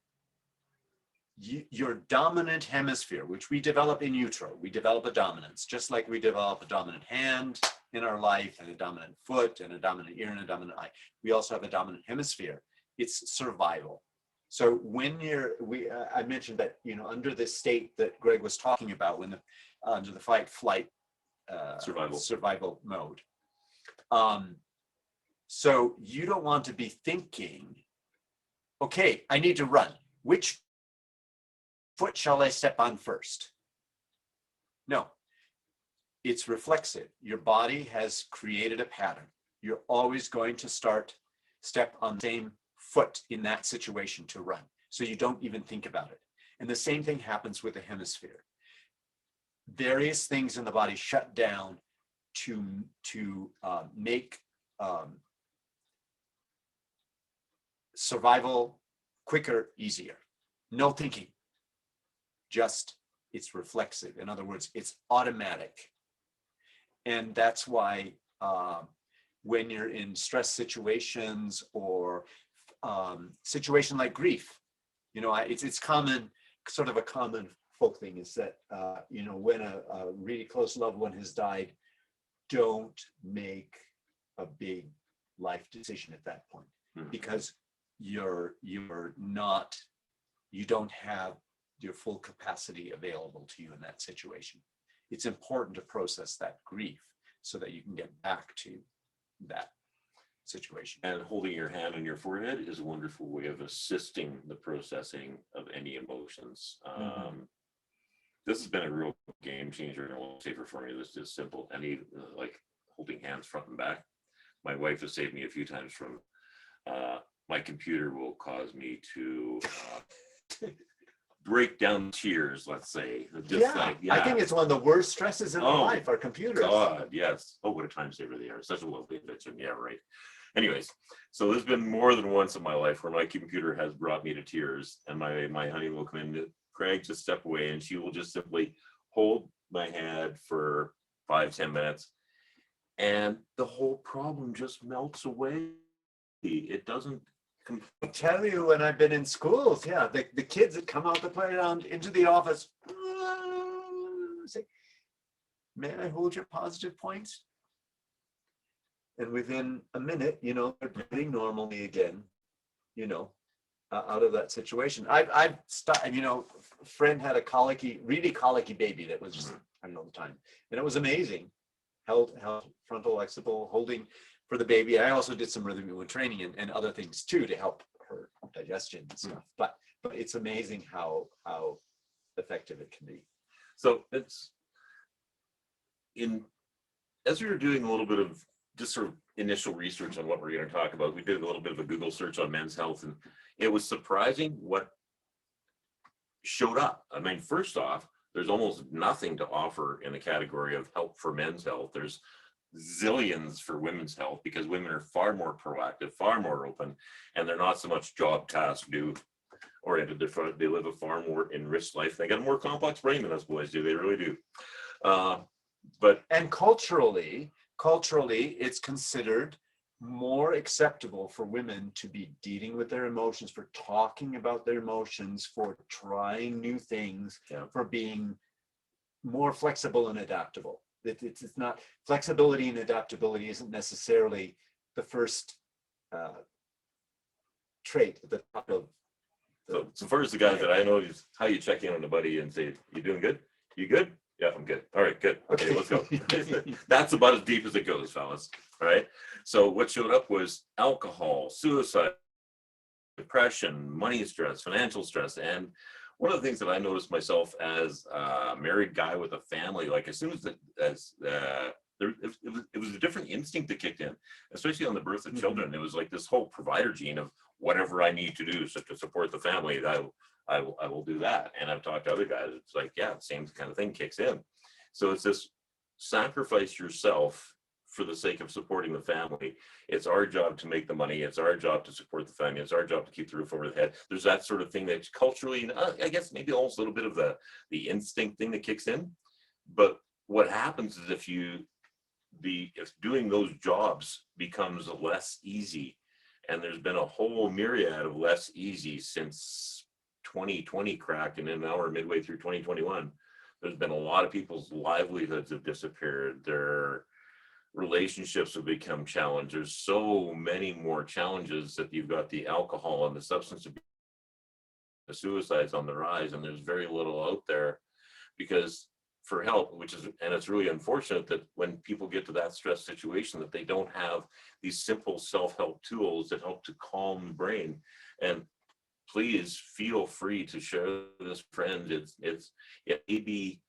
S3: your dominant hemisphere, which we develop in utero, we develop a dominance, just like we develop a dominant hand in our life, and a dominant foot, and a dominant ear, and a dominant eye. We also have a dominant hemisphere. It's survival. So when I mentioned that, you know, under this state that Greg was talking about, when under the fight, flight, survival mode. So you don't want to be thinking, okay, I need to run. Which foot shall I step on first? No, it's reflexive. Your body has created a pattern. You're always going to step on the same foot in that situation to run. So you don't even think about it. And the same thing happens with the hemisphere. Various things in the body shut down to make survival quicker, easier. No thinking. Just it's reflexive. In other words, it's automatic. And that's why when you're in stress situations or situation like grief, you know, it's common, sort of a common folk thing is that, you know, when a really close loved one has died, don't make a big life decision at that point, because you don't have your full capacity available to you in that situation. It's important to process that grief so that you can get back to that situation.
S2: And holding your hand on your forehead is a wonderful way of assisting the processing of any emotions. This has been a real game changer and a little safer for me. This is simple. Any like holding hands front and back. My wife has saved me a few times from my computer will cause me to break down tears, let's say.
S3: I think it's one of the worst stresses in our life, our computers.
S2: God, yes. Oh, what a time saver they are. Such a lovely invention. Yeah, right. Anyways, so there's been more than once in my life where my computer has brought me to tears, and my honey will come in, Craig, just step away, and she will just simply hold my hand for 5-10 minutes, and the whole problem just melts away. It doesn't.
S3: I tell you, when I've been in schools, the kids that come out the playground into the office say, may I hold your positive points? And within a minute, you know, they're breathing normally again, you know, out of that situation. I've started, you know, a friend had a really colicky baby that was just, I don't know the time. And it was amazing. Held frontal occipital holding for the baby. I also did some rhythm movement training and other things too to help her digestion and stuff. But it's amazing how effective it can be.
S2: So as we were doing a little bit of just sort of initial research on what we're going to talk about, we did a little bit of a Google search on men's health, and it was surprising what showed up. I mean, first off, there's almost nothing to offer in the category of help for men's health. There's zillions for women's health because women are far more proactive, far more open, and they're not so much job, task, do oriented. They live a far more enriched life. They got a more complex brain than us boys do. They really do.
S3: And culturally, it's considered more acceptable for women to be dealing with their emotions, for talking about their emotions, for trying new things, for being more flexible and adaptable. It's not, flexibility and adaptability isn't necessarily the first trait at the top of
S2: so far as the guys that I know, is how you check in on a buddy and say, you doing good? You good? Yeah, I'm good. All right, good. Okay, let's go. That's about as deep as it goes, fellas. All right. So what showed up was alcohol, suicide, depression, money stress, financial stress. And one of the things that I noticed myself as a married guy with a family, like as soon as it was a different instinct that kicked in, especially on the birth of children. It was like this whole provider gene of whatever I need to do to support the family, I will do that. And I've talked to other guys, it's like, yeah, the same kind of thing kicks in. So it's this sacrifice yourself for the sake of supporting the family. It's our job to make the money. It's our job to support the family. It's our job to keep the roof over the head. There's that sort of thing that's culturally, I guess maybe almost a little bit of the instinct thing that kicks in. But what happens is if doing those jobs becomes less easy, and there's been a whole myriad of less easy since 2020 cracked, and then now we're midway through 2021. There's been a lot of people's livelihoods have disappeared. Their relationships have become challenged. There's so many more challenges that you've got the alcohol and the substance abuse, the suicides on the rise, and there's very little out there because for help, and it's really unfortunate that when people get to that stress situation that they don't have these simple self-help tools that help to calm the brain. And please feel free to share this, friends. It may be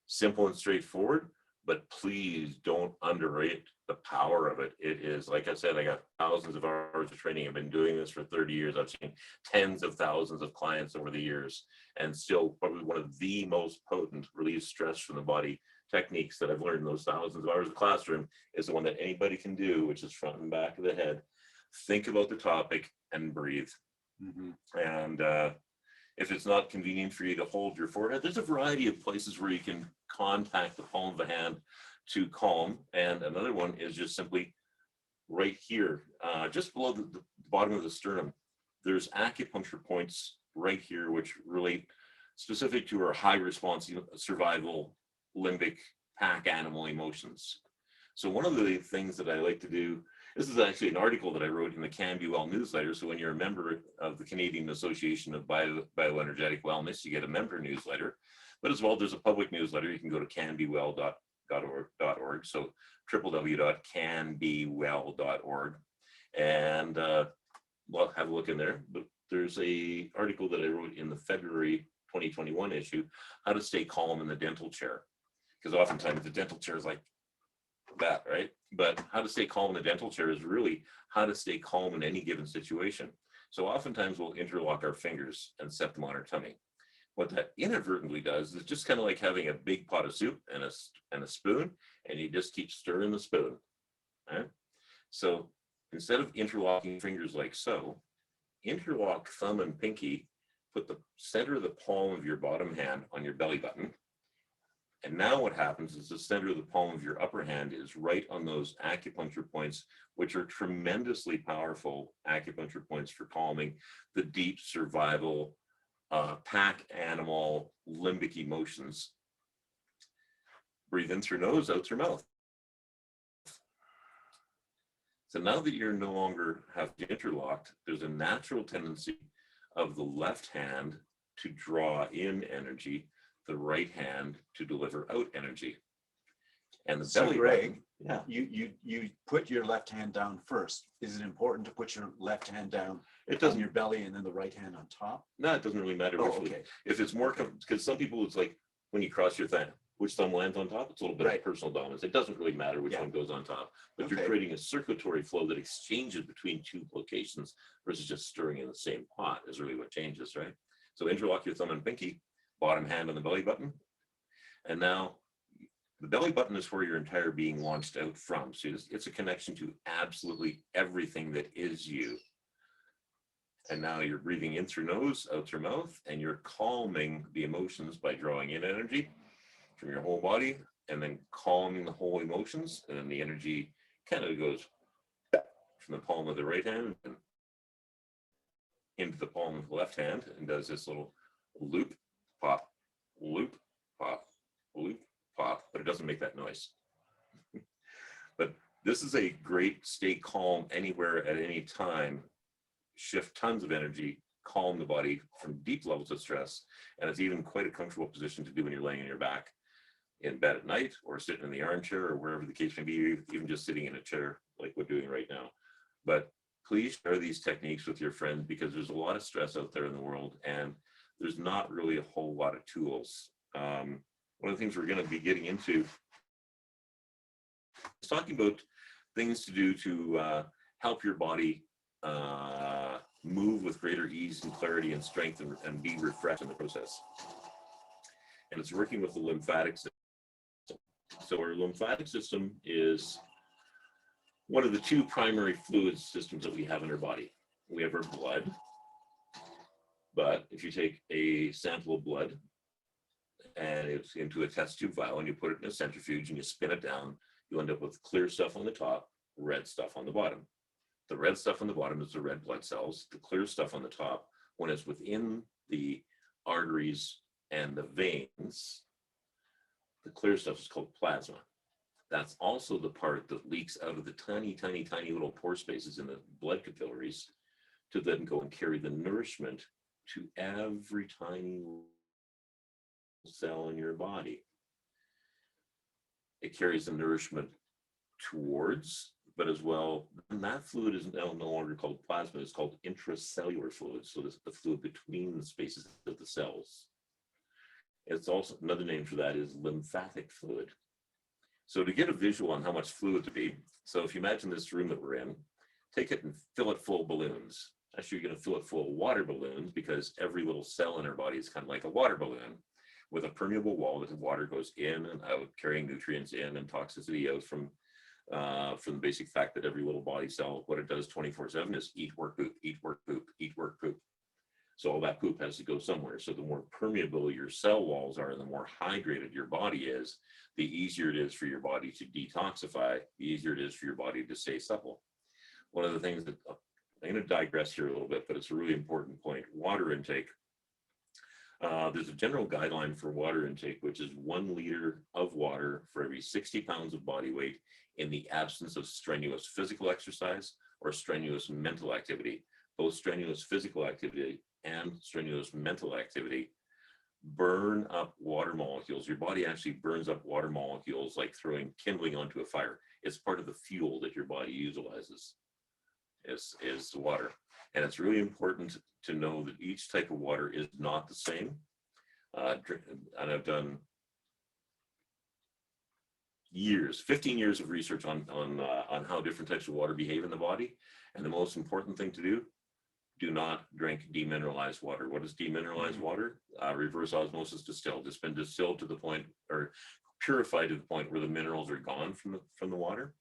S2: simple and straightforward, but please don't underrate the power of it. It is, like I said, I got thousands of hours of training. I've been doing this for 30 years. I've seen tens of thousands of clients over the years, and still probably one of the most potent relieve stress from the body techniques that I've learned in those thousands of hours of classroom is the one that anybody can do, which is front and back of the head. Think about the topic and breathe. And if it's not convenient for you to hold your forehead, there's a variety of places where you can contact the palm of the hand to calm. And another one is just simply right here, just below the bottom of the sternum. There's acupuncture points right here, which relate specific to our high response survival limbic pack animal emotions. So one of the things that I like to do, this is actually an article that I wrote in the CanBeWell newsletter. So when you're a member of the Canadian Association of Bioenergetic Wellness, you get a member newsletter. But as well, there's a public newsletter. You can go to canbewell.org. So www.canbewell.org. And well, have a look in there. But there's a article that I wrote in the February 2021 issue, how to stay calm in the dental chair. Because oftentimes the dental chair is like that, right? But how to stay calm in the dental chair is really how to stay calm in any given situation. So oftentimes we'll interlock our fingers and set them on our tummy. What that inadvertently does is just kind of like having a big pot of soup and a spoon, and you just keep stirring the spoon. Right? So instead of interlocking fingers like so, interlock thumb and pinky, put the center of the palm of your bottom hand on your belly button. And now what happens is the center of the palm of your upper hand is right on those acupuncture points, which are tremendously powerful acupuncture points for calming the deep survival pack animal limbic emotions. Breathe in through nose, out through mouth. So now that you're no longer have interlocked, there's a natural tendency of the left hand to draw in energy, the right hand to deliver out energy. And the belly button, yeah.
S3: You put your left hand down first. Is it important to put your left hand down
S2: it doesn't
S3: on your belly and then the right hand on top?
S2: No, it doesn't really matter.
S3: Oh, okay.
S2: If it's more, because some people, it's like when you cross your thumb, which thumb lands on top, it's a little bit of personal dominance. It doesn't really matter which one goes on top, but you're creating a circulatory flow that exchanges between two locations versus just stirring in the same pot is really what changes, right? So interlock your thumb and pinky, bottom hand on the belly button. And now the belly button is where your entire being launched out from. So it's a connection to absolutely everything that is you. And now you're breathing in through nose, out through mouth, and you're calming the emotions by drawing in energy from your whole body and then calming the whole emotions. And then the energy kind of goes from the palm of the right hand and into the palm of the left hand and does this little loop, pop, loop, pop, loop, pop, but it doesn't make that noise. But this is a great stay calm anywhere at any time, shift tons of energy, calm the body from deep levels of stress. And it's even quite a comfortable position to do when you're laying on your back in bed at night or sitting in the armchair or wherever the case may be, even just sitting in a chair like we're doing right now. But please share these techniques with your friends because there's a lot of stress out there in the world and there's not really a whole lot of tools. One of the things we're going to be getting into is talking about things to do to help your body move with greater ease and clarity and strength and be refreshed in the process. And it's working with the lymphatic system. So our lymphatic system is one of the two primary fluid systems that we have in our body. We have our blood, but if you take a sample of blood and it's into a test tube vial and you put it in a centrifuge and you spin it down, you end up with clear stuff on the top, red stuff on the bottom. The red stuff on the bottom is the red blood cells. The clear stuff on the top when it's within the arteries and the veins, the clear stuff is called plasma. That's also the part that leaks out of the tiny, tiny, tiny little pore spaces in the blood capillaries to then go and carry the nourishment to every tiny cell in your body. It carries the nourishment towards, but as well, and that fluid is no longer called plasma, it's called intracellular fluid. So this is the fluid between the spaces of the cells. It's also, another name for that is lymphatic fluid. So to get a visual on how much fluid to be, so if you imagine this room that we're in, take it and fill it full of balloons. Actually, you're going to fill it full of water balloons because every little cell in our body is kind of like a water balloon with a permeable wall that the water goes in and out, carrying nutrients in and toxicity out from the basic fact that every little body cell, what it does 24/7 is eat, work, poop, eat, work, poop, eat, work, poop. So all that poop has to go somewhere. So the more permeable your cell walls are, the more hydrated your body is, the easier it is for your body to detoxify, the easier it is for your body to stay supple. One of the things that, I'm going to digress here a little bit, but it's a really important point, water intake. There's a general guideline for water intake, which is 1 liter of water for every 60 pounds of body weight in the absence of strenuous physical exercise or strenuous mental activity. Both strenuous physical activity and strenuous mental activity burn up water molecules. Your body actually burns up water molecules like throwing kindling onto a fire. It's part of the fuel that your body utilizes is water. And it's really important to know that each type of water is not the same. And I've done years, 15 years of research on how different types of water behave in the body. And the most important thing to do not drink demineralized water. What is demineralized water? Reverse osmosis distilled. It's been distilled to the point, or purified to the point where the minerals are gone from the water.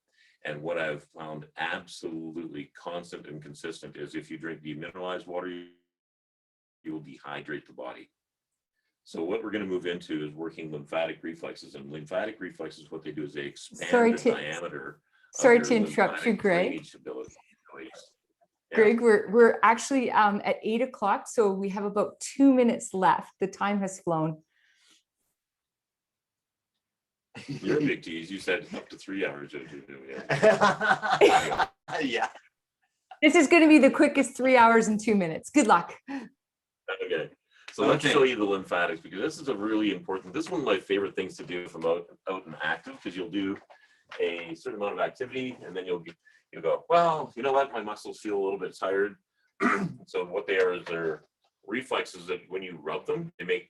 S2: And what I've found absolutely constant and consistent is if you drink demineralized water, you will dehydrate the body. So what we're going to move into is working lymphatic reflexes. And lymphatic reflexes, what they do is they expand the diameter.
S1: Sorry to interrupt you, Greg.
S2: Yeah.
S1: Greg, we're actually at 8 o'clock, so we have about 2 minutes left. The time has flown.
S2: You're a big tease. You said up to 3 hours.
S3: Yeah.
S1: This is going to be the quickest 3 hours and 2 minutes. Good luck.
S2: Okay. So let's show you the lymphatics, because this is a really important, this is one of my favorite things to do if I'm out and active, because you'll do a certain amount of activity and then you'll go, well, you know what, my muscles feel a little bit tired. So what they are is they're reflexes that when you rub them, they make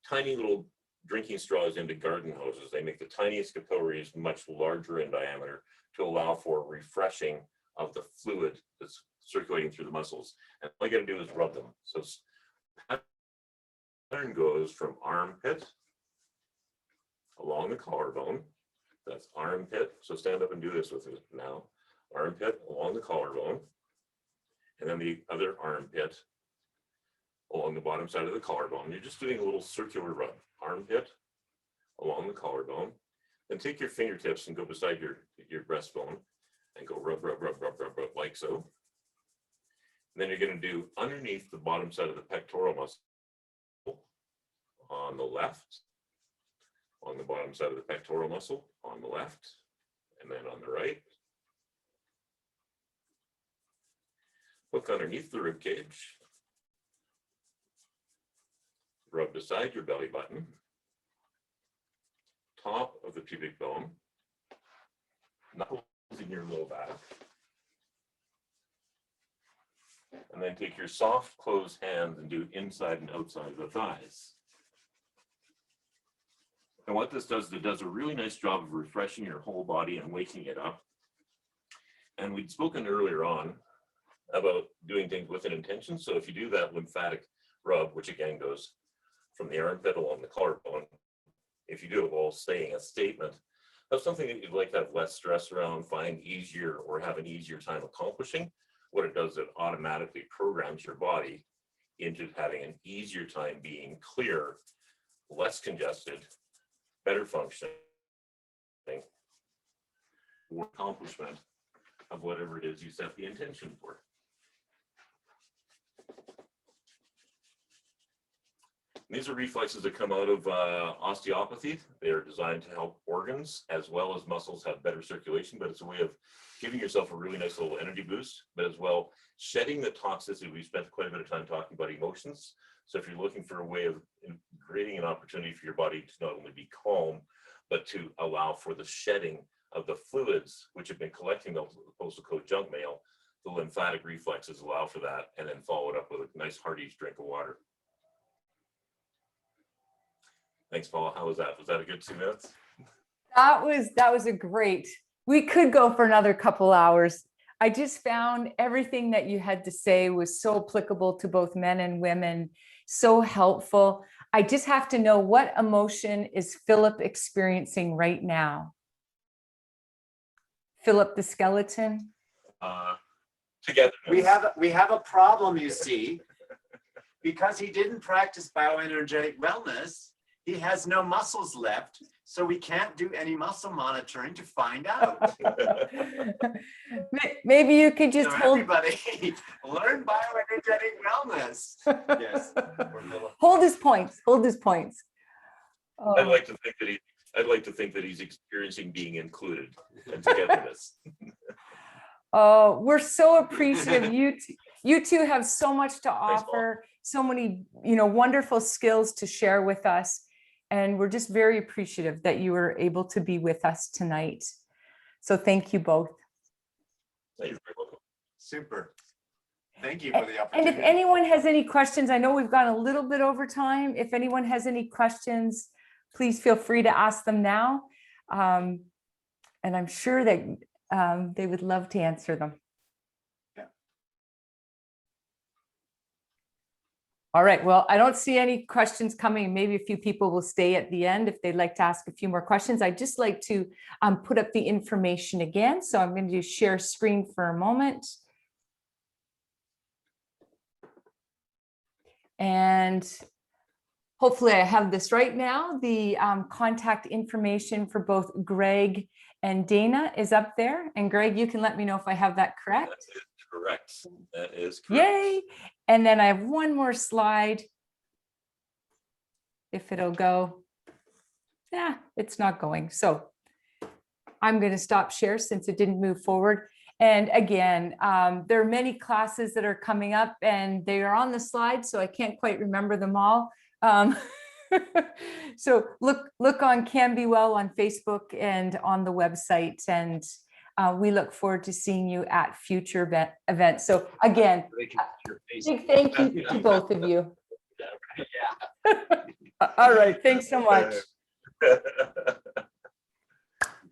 S2: tiny little drinking straws into garden hoses. They make the tiniest capillaries much larger in diameter to allow for refreshing of the fluid that's circulating through the muscles. And all you got to do is rub them. So pattern goes from armpit along the collarbone. That's armpit. So stand up and do this with it now. Armpit along the collarbone, and then the other armpit along the bottom side of the collarbone. You're just doing a little circular rub. Armpit along the collarbone. Then take your fingertips and go beside your breastbone and go rub, rub, rub, rub, rub, rub, like so. And then you're going to do underneath the bottom side of the pectoral muscle on the left, on the bottom side of the pectoral muscle on the left, and then on the right. Hook underneath the rib cage. Rub beside your belly button, top of the pubic bone, knuckles in your low back. And then take your soft closed hands and do inside and outside of the thighs. And what this does, it does a really nice job of refreshing your whole body and waking it up. And we'd spoken earlier on about doing things with an intention. So if you do that lymphatic rub, which again goes from the armpit along the collarbone, if you do it while saying a statement of something that you'd like to have less stress around, find easier, or have an easier time accomplishing, what it does, it automatically programs your body into having an easier time being clear, less congested, better functioning, more accomplishment of whatever it is you set the intention for. These are reflexes that come out of osteopathy. They are designed to help organs as well as muscles have better circulation, but it's a way of giving yourself a really nice little energy boost, but as well shedding the toxicity. We've spent quite a bit of time talking about emotions. So if you're looking for a way of creating an opportunity for your body to not only be calm, but to allow for the shedding of the fluids which have been collecting the postal code junk mail, the lymphatic reflexes allow for that, and then follow it up with a nice hearty drink of water. Thanks, Paula. How was that? Was that a good 2 minutes?
S1: That was a great. We could go for another couple hours. I just found everything that you had to say was so applicable to both men and women, so helpful. I just have to know, what emotion is Philip experiencing right now? Philip the skeleton?
S2: Together.
S3: We have a problem, you see, because he didn't practice bioenergetic wellness. He has no muscles left, so we can't do any muscle monitoring to find out.
S1: Maybe you could just
S3: So
S1: hold,
S3: everybody, learn bioenergetic wellness. Yes.
S1: hold his points, hold his points.
S2: I'd like to think that he's experiencing being included and togetherness.
S1: Oh, we're so appreciative. You two have so much to
S2: Thanks, Paul.
S1: offer, so many, wonderful skills to share with us. And we're just very appreciative that you were able to be with us tonight. So thank you both.
S2: You're very welcome.
S3: Super. Thank you for the
S1: And
S3: opportunity.
S1: if anyone has any questions, I know we've gone a little bit over time. If anyone has any questions, please feel free to ask them now. And I'm sure that they would love to answer them.
S3: Yeah.
S1: All right, well, I don't see any questions coming. Maybe a few people will stay at the end if they'd like to ask a few more questions. I'd just like to put up the information again. So I'm going to share screen for a moment. And hopefully I have this right now. The contact information for both Greg and Dana is up there. And Greg, you can let me know if I have that correct.
S2: That is correct. That is correct.
S1: Yay. And then I have one more slide. If it'll go. Yeah, it's not going. So I'm going to stop share since it didn't move forward. And again, there are many classes that are coming up and they are on the slide, so I can't quite remember them all. So look on CanBeWell on Facebook and on the website, and we look forward to seeing you at future events. So again, big thank you to both of you.
S3: Yeah.
S1: All right, thanks so much.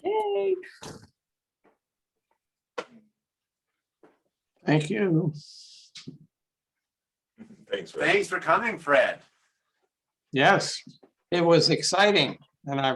S1: Yay.
S4: Thank you.
S2: Thanks, Fred.
S3: Thanks for coming, Fred.
S4: Yes, it was exciting, and I